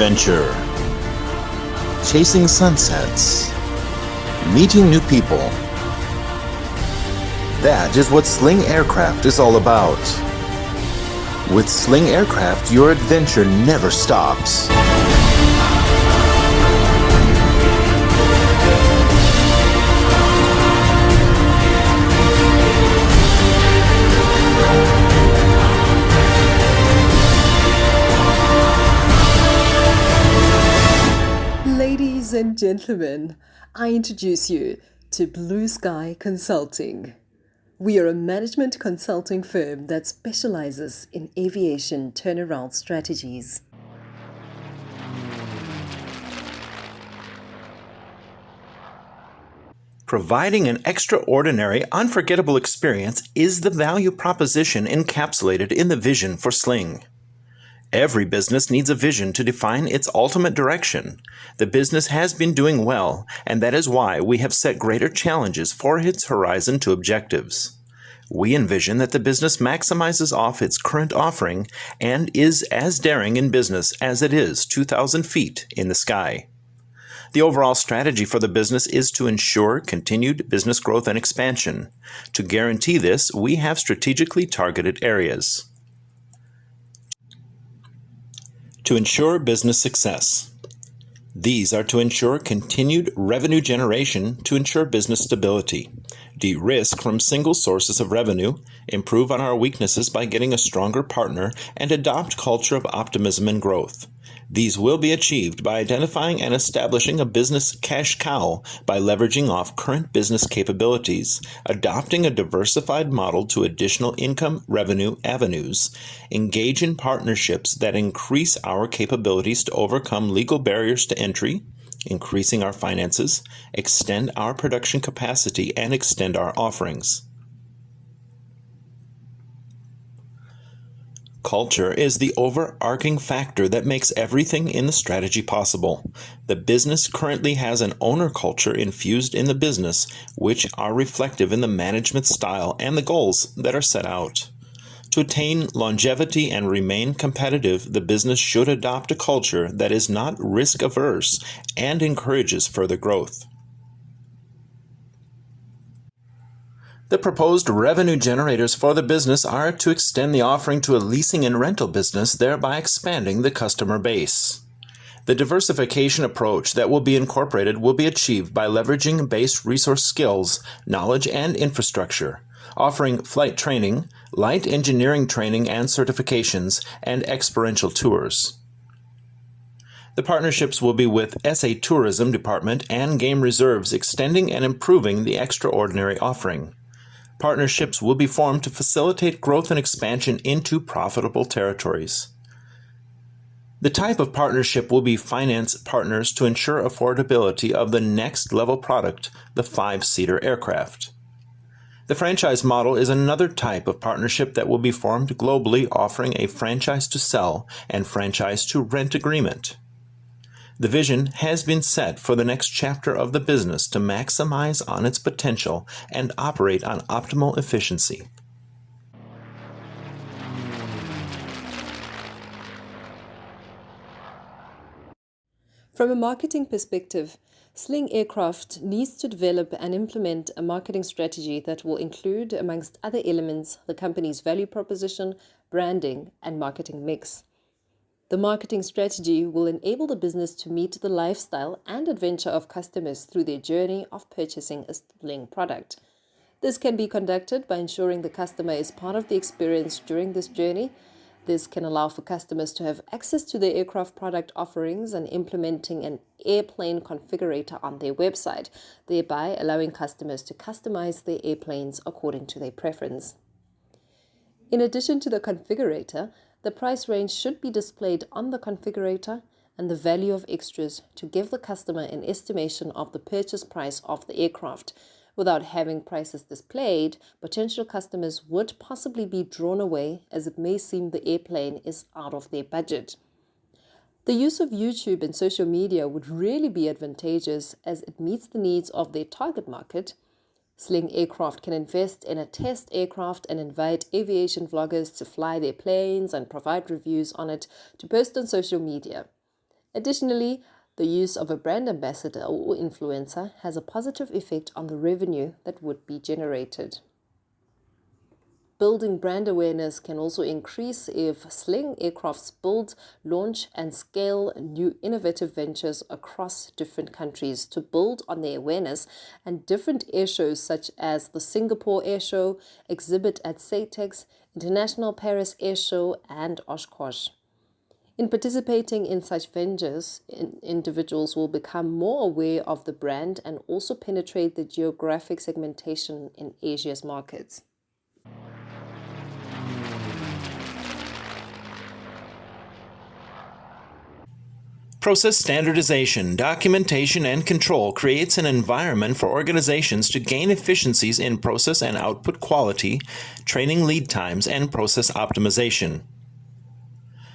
adventure, chasing sunsets, meeting new people. That is what Sling Aircraft is all about. With Sling Aircraft, your adventure never stops. Ladies and gentlemen, I introduce you to Blue Sky Consulting. We are a management consulting firm that specializes in aviation turnaround strategies. Providing an extraordinary, unforgettable experience is the value proposition encapsulated in the vision for Sling. Every business needs a vision to define its ultimate direction. The business has been doing well, and that is why we have set greater challenges for its horizon to objectives. We envision that the business maximizes off its current offering and is as daring in business as it is 2,000 feet in the sky. The overall strategy for the business is to ensure continued business growth and expansion. To guarantee this, we have strategically targeted areas. To ensure business success. These are to ensure continued revenue generation to ensure business stability, de-risk from single sources of revenue, improve on our weaknesses by getting a stronger partner, and adopt culture of optimism and growth. These will be achieved by identifying and establishing a business cash cow by leveraging off current business capabilities, adopting a diversified model to additional income revenue avenues, engage in partnerships that increase our capabilities to overcome legal barriers to entry, increasing our finances, extend our production capacity, and extend our offerings. Culture is the overarching factor that makes everything in the strategy possible. The business currently has an owner culture infused in the business, which are reflective in the management style and the goals that are set out. To attain longevity and remain competitive, the business should adopt a culture that is not risk-averse and encourages further growth. The proposed revenue generators for the business are to extend the offering to a leasing and rental business, thereby expanding the customer base. The diversification approach that will be incorporated will be achieved by leveraging base resource skills, knowledge, and infrastructure, offering flight training, light engineering training and certifications, and experiential tours. The partnerships will be with SA Tourism Department and Game Reserves, extending and improving the extraordinary offering. Partnerships will be formed to facilitate growth and expansion into profitable territories. The type of partnership will be finance partners to ensure affordability of the next level product, the 5-seater aircraft. The franchise model is another type of partnership that will be formed globally, offering a franchise to sell and franchise to rent agreement. The vision has been set for the next chapter of the business to maximize on its potential and operate on optimal efficiency. From a marketing perspective, Sling Aircraft needs to develop and implement a marketing strategy that will include, amongst other elements, the company's value proposition, branding, and marketing mix. The marketing strategy will enable the business to meet the lifestyle and adventure of customers through their journey of purchasing a Sling product. This can be conducted by ensuring the customer is part of the experience during this journey. This can allow for customers to have access to their aircraft product offerings and implementing an airplane configurator on their website, thereby allowing customers to customize their airplanes according to their preference. In addition to the configurator, the price range should be displayed on the configurator and the value of extras to give the customer an estimation of the purchase price of the aircraft. Without having prices displayed, potential customers would possibly be drawn away as it may seem the airplane is out of their budget. The use of YouTube and social media would really be advantageous as it meets the needs of their target market. Sling Aircraft can invest in a test aircraft and invite aviation vloggers to fly their planes and provide reviews on it to post on social media. Additionally, the use of a brand ambassador or influencer has a positive effect on the revenue that would be generated. Building brand awareness can also increase if Sling aircrafts build, launch, and scale new innovative ventures across different countries to build on their awareness, and different air shows such as the Singapore Air Show, exhibit at SATEX, International Paris Air Show, and Oshkosh. In participating in such ventures, individuals will become more aware of the brand and also penetrate the geographic segmentation in Asia's markets. Process standardization, documentation, and control creates an environment for organizations to gain efficiencies in process and output quality, training lead times, and process optimization.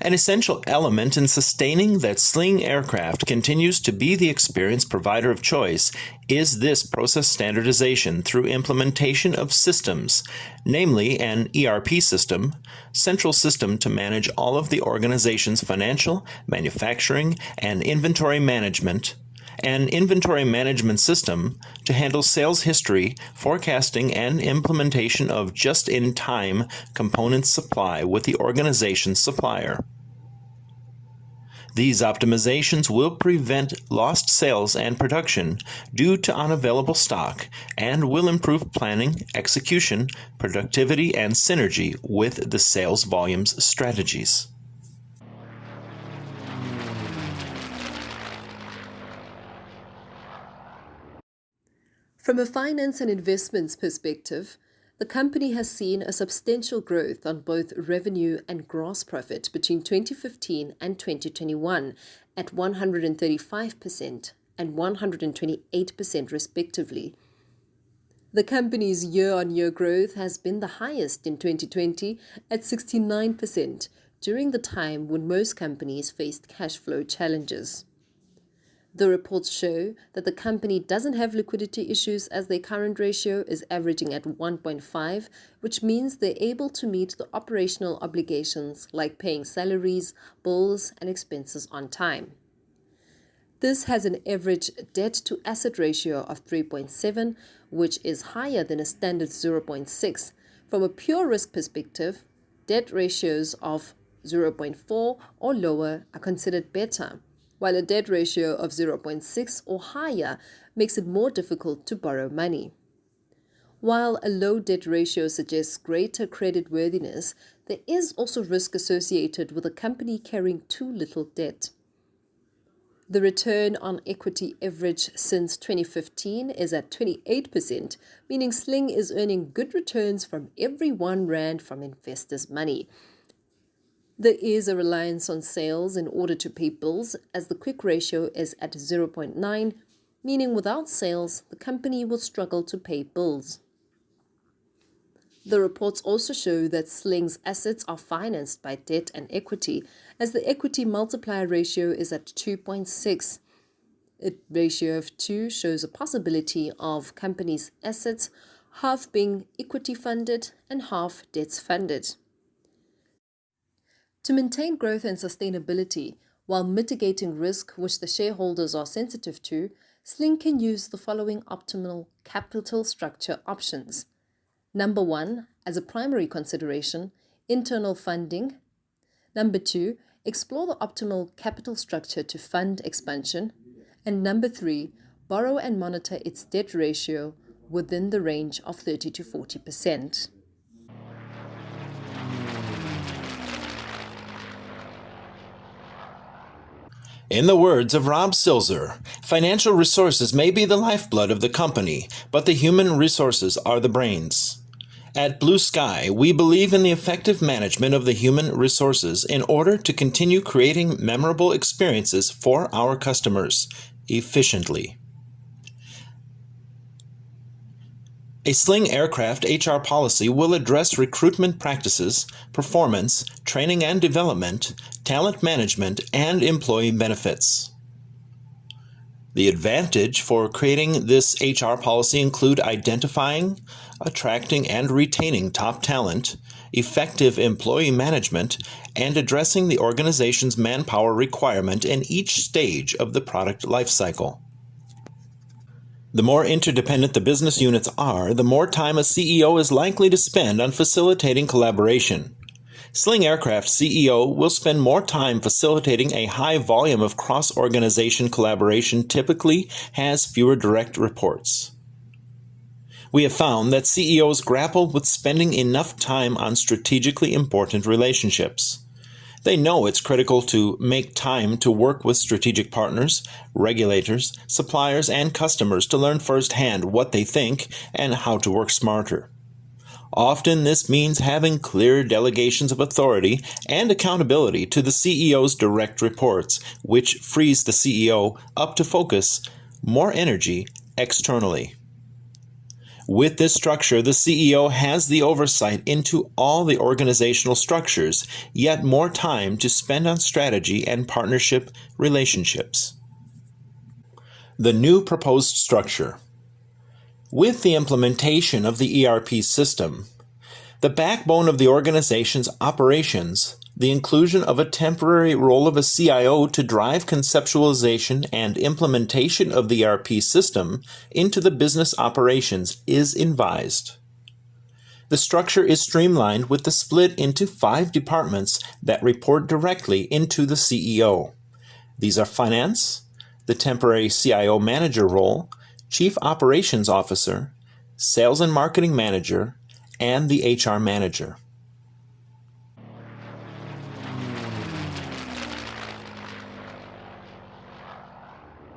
An essential element in sustaining that Sling aircraft continues to be the experience provider of choice is this process standardization through implementation of systems, namely an ERP system, central system to manage all of the organization's financial, manufacturing, and inventory management, an inventory management system to handle sales history, forecasting, and implementation of just-in-time component supply with the organization's supplier. These optimizations will prevent lost sales and production due to unavailable stock and will improve planning, execution, productivity, and synergy with the sales volumes strategies. From a finance and investments perspective, the company has seen a substantial growth on both revenue and gross profit between 2015 and 2021 at 135% and 128% respectively. The company's year-on-year growth has been the highest in 2020 at 69%, during the time when most companies faced cash flow challenges. The reports show that the company doesn't have liquidity issues as their current ratio is averaging at 1.5, which means they're able to meet the operational obligations like paying salaries, bills, and expenses on time. This has an average debt-to-asset ratio of 3.7, which is higher than a standard 0.6. From a pure risk perspective, debt ratios of 0.4 or lower are considered better, while a debt ratio of 0.6 or higher makes it more difficult to borrow money. While a low debt ratio suggests greater creditworthiness, there is also risk associated with a company carrying too little debt. The return on equity average since 2015 is at 28%, meaning Sling is earning good returns from every R1 from investors' money. There is a reliance on sales in order to pay bills, as the quick ratio is at 0.9, meaning without sales, the company will struggle to pay bills. The reports also show that Sling's assets are financed by debt and equity, as the equity multiplier ratio is at 2.6. A ratio of 2 shows a possibility of companies' assets half being equity funded and half debt funded. To maintain growth and sustainability while mitigating risk which the shareholders are sensitive to, Sling can use the following optimal capital structure options. Number 1, as a primary consideration, internal funding. Number 2, explore the optimal capital structure to fund expansion. And number 3, borrow and monitor its debt ratio within the range of 30 to 40%. In the words of Rob Silzer, financial resources may be the lifeblood of the company, but the human resources are the brains. At Blue Sky, we believe in the effective management of the human resources in order to continue creating memorable experiences for our customers efficiently. A Sling aircraft HR policy will address recruitment practices, performance, training and development, talent management, and employee benefits. The advantage for creating this HR policy include identifying, attracting, and retaining top talent, effective employee management, and addressing the organization's manpower requirement in each stage of the product lifecycle. The more interdependent the business units are, the more time a CEO is likely to spend on facilitating collaboration. Sling Aircraft CEO will spend more time facilitating a high volume of cross-organization collaboration, typically has fewer direct reports. We have found that CEOs grapple with spending enough time on strategically important relationships. They know it's critical to make time to work with strategic partners, regulators, suppliers, and customers to learn firsthand what they think and how to work smarter. Often this means having clear delegations of authority and accountability to the CEO's direct reports, which frees the CEO up to focus more energy externally. With this structure, the CEO has the oversight into all the organizational structures, yet more time to spend on strategy and partnership relationships. The new proposed structure. With the implementation of the ERP system, the backbone of the organization's operations, the inclusion of a temporary role of a CIO to drive conceptualization and implementation of the ERP system into the business operations is advised. The structure is streamlined with the split into 5 departments that report directly into the CEO. These are finance, the temporary CIO manager role, Chief Operations Officer, Sales and Marketing Manager, and the HR Manager.